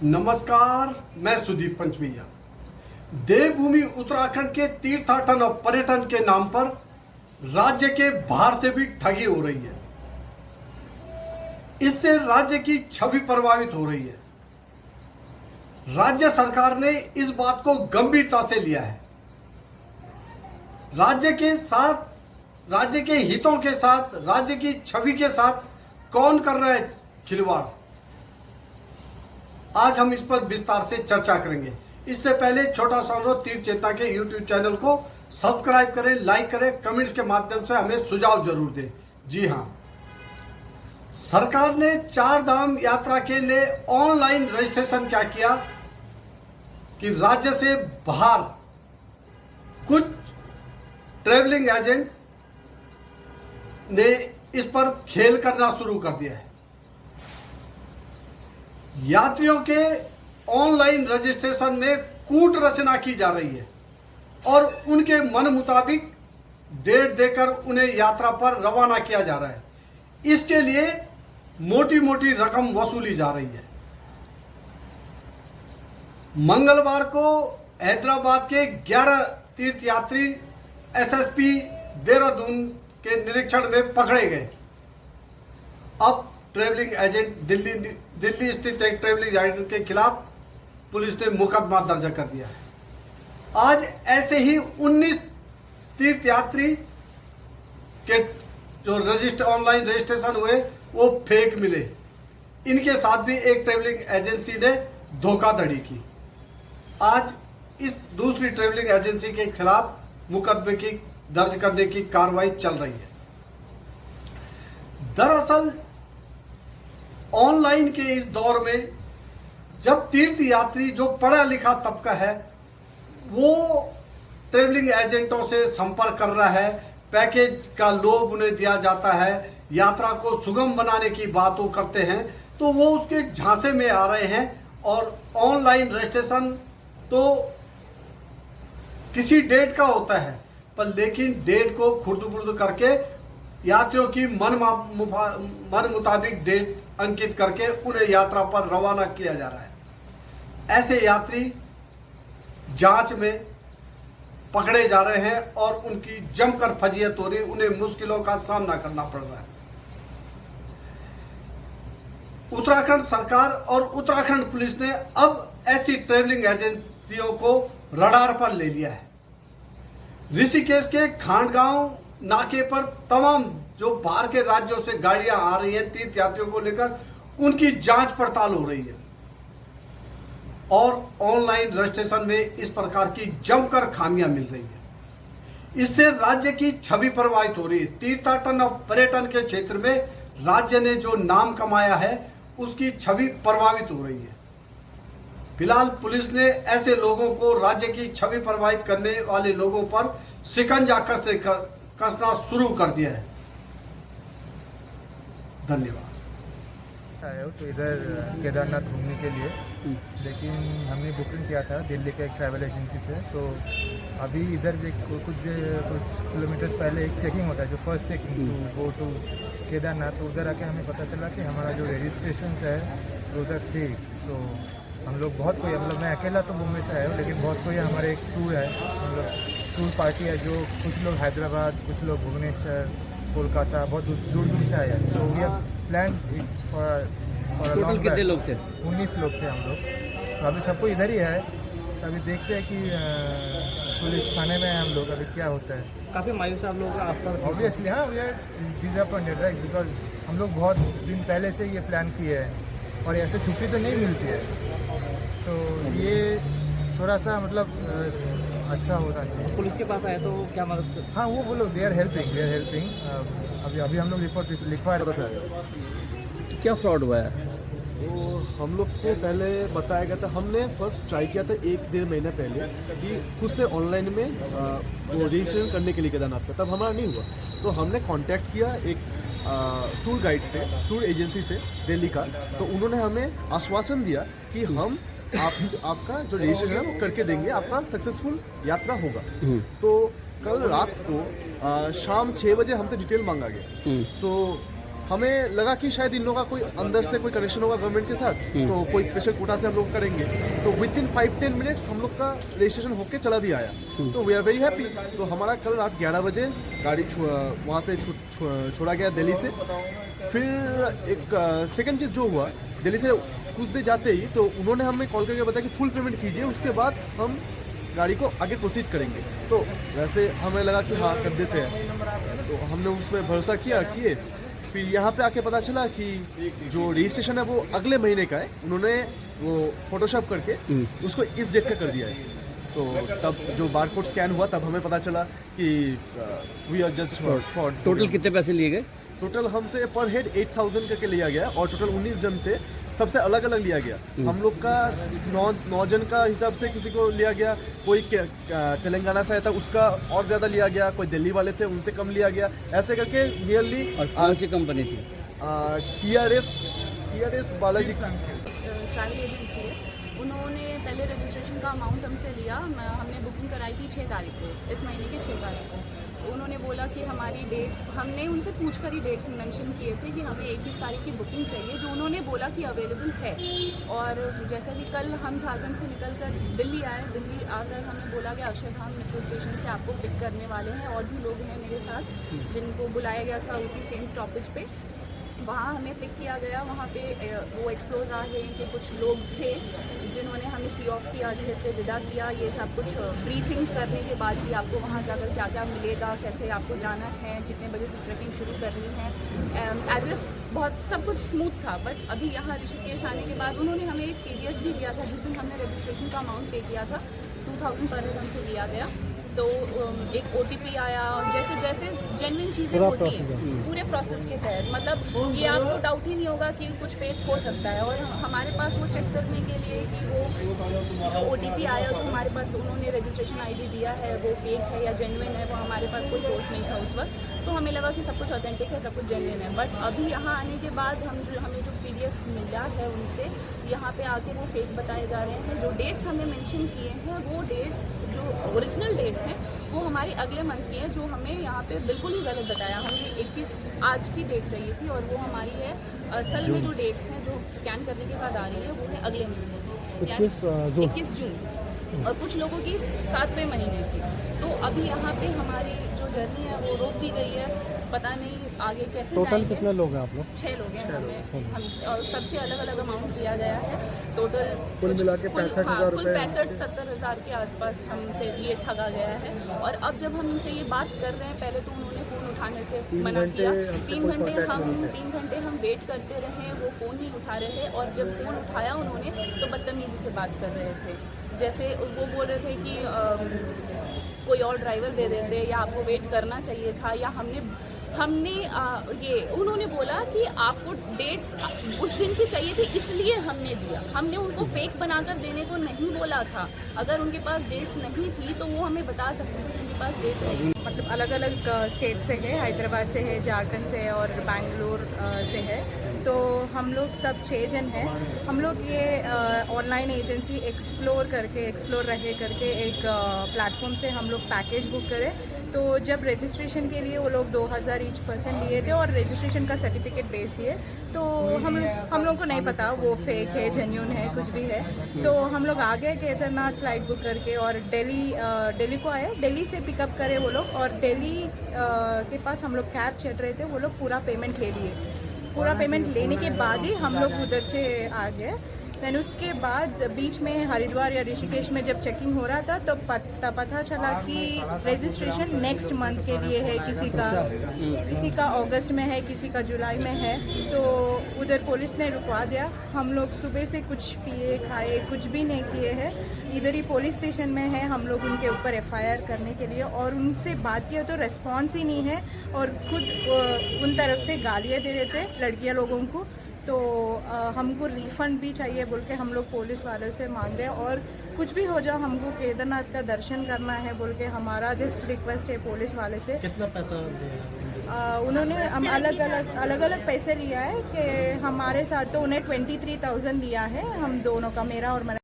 नमस्कार, मैं सुदीप पंचमिया। देवभूमि उत्तराखंड के तीर्थाटन और पर्यटन के नाम पर राज्य के बाहर से भी ठगी हो रही है। इससे राज्य की छवि प्रभावित हो रही है। राज्य सरकार ने इस बात को गंभीरता से लिया है। राज्य के हितों के साथ, राज्य की छवि के साथ कौन कर रहा है खिलवाड़, आज हम इस पर विस्तार से चर्चा करेंगे। इससे पहले छोटा सा अनुरोध, तीर्थ चेतना के यूट्यूब चैनल को सब्सक्राइब करें, लाइक करें, कमेंट्स के माध्यम से हमें सुझाव जरूर दें। जी हां, सरकार ने चार धाम यात्रा के लिए ऑनलाइन रजिस्ट्रेशन क्या किया कि राज्य से बाहर कुछ ट्रैवलिंग एजेंट ने इस पर खेल करना शुरू कर दिया है। यात्रियों के ऑनलाइन रजिस्ट्रेशन में कूट रचना की जा रही है और उनके मन मुताबिक डेट देकर उन्हें यात्रा पर रवाना किया जा रहा है। इसके लिए मोटी मोटी रकम वसूली जा रही है। मंगलवार को हैदराबाद के 11 तीर्थयात्री एसएसपी देहरादून के निरीक्षण में पकड़े गए। अब ट्रैवलिंग एजेंट दिल्ली स्थित एक ट्रैवलिंग एजेंट के खिलाफ पुलिस ने मुकदमा दर्ज कर दिया है। आज ऐसे ही 19 तीर्थयात्री के जो ऑनलाइन रजिस्ट्रेशन हुए वो फेक मिले। इनके साथ भी एक ट्रैवलिंग एजेंसी ने धोखाधड़ी की। आज इस दूसरी ट्रैवलिंग एजेंसी के खिलाफ मुकदमे की दर्ज करने की कार्रवाई चल रही है। दरअसल ऑनलाइन के इस दौर में जब तीर्थयात्री जो पढ़ा लिखा तबका है वो ट्रैवलिंग एजेंटों से संपर्क कर रहा है, पैकेज का लोभ उन्हें दिया जाता है, यात्रा को सुगम बनाने की बात वो करते हैं, तो वो उसके झांसे में आ रहे हैं। और ऑनलाइन रजिस्ट्रेशन तो किसी डेट का होता है, पर लेकिन डेट को खुर्द-बुर्द करके यात्रियों की मन मुताबिक डेट अंकित करके उन्हें यात्रा पर रवाना किया जा रहा है। ऐसे यात्री जांच में पकड़े जा रहे हैं और उनकी जमकर फजीयत हो रही है। उन्हें मुश्किलों का सामना करना पड़ रहा है। उत्तराखंड सरकार और उत्तराखंड पुलिस ने अब ऐसी ट्रैवलिंग एजेंसियों को रडार पर ले लिया है। ऋषिकेश के खांडगांव नाके पर तमाम जो बाहर के राज्यों से गाड़ियां आ रही हैं तीर्थयात्रियों को लेकर, उनकी जांच पड़ताल हो रही है और ऑनलाइन रजिस्ट्रेशन में इस प्रकार की जमकर खामियां मिल रही है। इससे राज्य की छवि प्रभावित हो रही है। तीर्थाटन और पर्यटन के क्षेत्र में राज्य ने जो नाम कमाया है उसकी छवि प्रभावित हो रही है। फिलहाल पुलिस ने ऐसे लोगों को, राज्य की छवि प्रभावित करने वाले लोगों पर शिकंजा कसना शुरू कर दिया है। धन्यवाद। आया तो इधर केदारनाथ घूमने के लिए, लेकिन हमने बुकिंग किया था दिल्ली के एक ट्रैवल एजेंसी से। तो अभी इधर से कुछ किलोमीटर्स पहले एक चेकिंग होता है, जो first checking to go to Kedarnath. तो उधर आके हमें पता चला कि हमारा जो रजिस्ट्रेशन है रोज़ आर फेक। सो हम लोग मैं अकेला तो मुंबई से आया हूँ, लेकिन बहुत कोई हमारे एक टूर है, हम लोग टूर पार्टी है, जो कुछ लोग हैदराबाद, कुछ लोग भुवनेश्वर, कोलकाता, बहुत दूर दूर से आए हैं। तो we have plan for total कितने लोग थे? 19 लोग थे हम लोग। तो अभी सबको इधर ही है। तो अभी देखते हैं कि पुलिस थाने में है हम लोग, अभी क्या होता है। काफ़ी मायूस आप लोगों का आस्था। ऑब्वियसली हाँ, we are disappointed right, because हम लोग बहुत दिन पहले से ये प्लान किए हैं और ऐसे छुट्टी तो नहीं मिलती है। सो ये थोड़ा सा मतलब अच्छा होता है। पुलिस के पास आया तो क्या मदद कर? हाँ, वो लोग दे आर हेल्पिंग। अभी हम लोग रिपोर्ट लिखवा रहे थे। क्या फ्रॉड हुआ है? तो हम लोग को पहले बताया गया था, हमने फर्स्ट ट्राई किया था 1-1.5 महीना पहले कि खुद से ऑनलाइन में वो रजिस्ट्रेशन करने के लिए केदारनाथ का, तब हमारा नहीं हुआ। तो हमने कांटेक्ट किया एक टूर गाइड से, टूर एजेंसी से दिल्ली का। तो उन्होंने हमें आश्वासन दिया कि हम आपका जो रजिस्ट्रेशन है वो करके देंगे, आपका सक्सेसफुल यात्रा होगा। तो कल रात को शाम 6 बजे हमसे डिटेल मांगा गया। सो हमें लगा कि शायद इन लोगों का कोई अंदर से कोई कनेक्शन होगा गवर्नमेंट के साथ, तो कोई स्पेशल कोटा से हम लोग करेंगे। तो विद इन 5-10 मिनट्स हम लोग का रजिस्ट्रेशन होके चला भी आया। तो वी आर वेरी हैप्पी। तो हमारा कल रात 11 बजे गाड़ी वहाँ से छोड़ा गया दिल्ली से। फिर एक सेकंड चीज़ जो हुआ, दिल्ली से कुछ देर जाते ही तो उन्होंने हमें कॉल करके बताया कि फुल पेमेंट कीजिए, उसके बाद हम गाड़ी को आगे प्रोसीड करेंगे। तो वैसे हमें लगा कि हाँ कर देते हैं, तो हमने उस पर भरोसा किए। फिर यहाँ पे आके पता चला कि जो रजिस्ट्रेशन है वो अगले महीने का है। उन्होंने वो फोटोशॉप करके उसको इस डेट का कर दिया है। तो तब जो बारकोड स्कैन हुआ तब हमें पता चला कि we are just for. Total कितने पैसे लिए गए? टोटल हमसे पर हेड 8,000 करके लिया गया और टोटल 19 जन थे, सबसे अलग अलग लिया गया। हम लोग का 9 जन का हिसाब से किसी को लिया गया, कोई तेलंगाना से आया था उसका और ज़्यादा लिया गया, कोई दिल्ली वाले थे उनसे कम लिया गया, ऐसे करके नियरली। और कौन सी कंपनी थी? TRS बालाजी ट्रैवल एजेंसी है। उन्होंने पहले रजिस्ट्रेशन का अमाउंट हमसे लिया। हमने बुकिंग कराई थी 6 तारीख को, इस महीने की 6 तारीख को। तो उन्होंने बोला कि हमारी डेट्स, हमने उनसे पूछ कर ही डेट्स मेंशन किए थे कि हमें 21 तारीख की बुकिंग चाहिए, जो उन्होंने बोला कि अवेलेबल है। और जैसा कि कल हम झारखंड से निकलकर दिल्ली आए, दिल्ली आकर हमें बोला गया अक्षरधाम मेट्रो स्टेशन से आपको पिक करने वाले हैं, और भी लोग हैं मेरे साथ जिनको बुलाया गया था उसी सेम स्टॉपेज पे। वहाँ हमें पिक किया गया। वहाँ पे वो एक्सप्लोर रहे कि कुछ लोग थे जिन्होंने हमें सी ऑफ किया, अच्छे से विदा किया। ये सब कुछ ब्रीफिंग करने के बाद भी आपको वहाँ जाकर क्या क्या मिलेगा, कैसे आपको जाना है, कितने बजे से ट्रैकिंग शुरू करनी है, एज इफ बहुत सब कुछ स्मूथ था। बट अभी यहाँ ऋषिकेश आने के बाद उन्होंने हमें एक PDF भी दिया था। जिस दिन हमने रजिस्ट्रेशन का अमाउंट पे किया था 2000 पर हेड हमसे लिया गया। तो एक OTP आया, जैसे जैसे जेन्युइन चीज़ें होती हैं पूरे प्रोसेस के तहत, मतलब ये आपको डाउट ही नहीं होगा कि कुछ फेक हो सकता है। और हमारे पास वो चेक करने के लिए कि वो OTP आया जो हमारे पास उन्होंने रजिस्ट्रेशन ID दिया है वो फेक है या जेन्युइन है, वो हमारे पास कोई सोर्स नहीं था उस वक्त। तो हमें लगा कि सब कुछ ऑथेंटिक है, सब कुछ जेन्युइन है। बट अभी यहाँ आने के बाद हमें जो PDF मिला है उनसे, यहाँ पे आके वो फेक बताए जा रहे हैं। जो डेट्स हमने मेंशन किए हैं वो डेट्स जो ओरिजिनल डेट्स हैं वो हमारी अगले मंथ की है, जो हमें यहाँ पे बिल्कुल ही गलत बताया। हमें 21 आज की डेट चाहिए थी और वो हमारी है असल में जो डेट्स हैं जो स्कैन करने के बाद आ रही है वो है अगले महीने की, यानी 21 जून। और कुछ लोगों की 7वें महीने की। तो अभी यहाँ पे हमारी जो जर्नी है वो रोक दी गई है, पता नहीं आगे कैसे टोटल कितने लोग हैं आप लोग? 6 लोग हैं हम और सबसे अलग अलग अमाउंट दिया गया है। टोटल कुल मिला के 65,000 कुल रुपये 65-70 हज़ार के आसपास हमसे ये ठगा गया है। और अब जब हम इनसे ये बात कर रहे हैं, पहले तो उन्होंने फ़ोन उठाने से मना किया। 3 घंटे हम वेट करते रहे, वो फ़ोन नहीं उठा रहे थे। और जब फ़ोन उठाया उन्होंने तो बदतमीज़ी से बात कर रहे थे, जैसे वो बोल रहे थे कि कोई और ड्राइवर दे देते या आपको वेट करना चाहिए था, या उन्होंने बोला कि आपको डेट्स उस दिन की चाहिए थी इसलिए हमने दिया। हमने उनको फेक बनाकर देने को नहीं बोला था। अगर उनके पास डेट्स नहीं थी तो वो हमें बता सकते थे उनके पास डेट्स नहीं। मतलब अलग अलग स्टेट से है, हैदराबाद से है, झारखंड से है और बैंगलोर से है। तो हम लोग सब 6 जन हैं। हम लोग ये ऑनलाइन एजेंसी एक्सप्लोर रहे करके एक प्लेटफॉर्म से हम लोग पैकेज बुक करें। तो जब रजिस्ट्रेशन के लिए वो लोग 2000 ईच पर्सन लिए थे और रजिस्ट्रेशन का सर्टिफिकेट भेज दिए। तो हम लोग को नहीं पता वो फेक है जेन्युइन है कुछ भी है। तो हम लोग आ गए केदारनाथ फ्लाइट बुक करके और दिल्ली को आए। दिल्ली से पिकअप करे वो लोग और दिल्ली के पास हम लोग कैब चढ़ रहे थे। वो लोग पूरा पेमेंट ले लिए। पूरा पेमेंट लेने के बाद ही हम लोग उधर से आ गए। दैन उसके बाद बीच में हरिद्वार या ऋषिकेश में जब चेकिंग हो रहा था तो पता चला कि रजिस्ट्रेशन नेक्स्ट मंथ के लिए है, किसी का अगस्त में है, किसी का जुलाई में है। तो उधर पुलिस ने रुकवा दिया। हम लोग सुबह से कुछ पिए खाए कुछ भी नहीं किए हैं, इधर ही पुलिस स्टेशन में है। हम लोग उनके ऊपर FIR करने के लिए और उनसे बात किया तो रेस्पॉन्स ही नहीं है और खुद उन तरफ से गालियाँ दे रहे थे लड़कियाँ लोगों को। तो हमको रिफ़ंड भी चाहिए बोल के हम लोग पुलिस वालों से मांग रहे हैं। और कुछ भी हो जाओ हमको केदारनाथ का दर्शन करना है बोल के हमारा जस्ट रिक्वेस्ट है पुलिस वाले से। कितना पैसा उन्होंने हम अलग अलग पैसे लिया है कि हमारे साथ तो उन्हें 23,000 लिया है हम दोनों का, मेरा और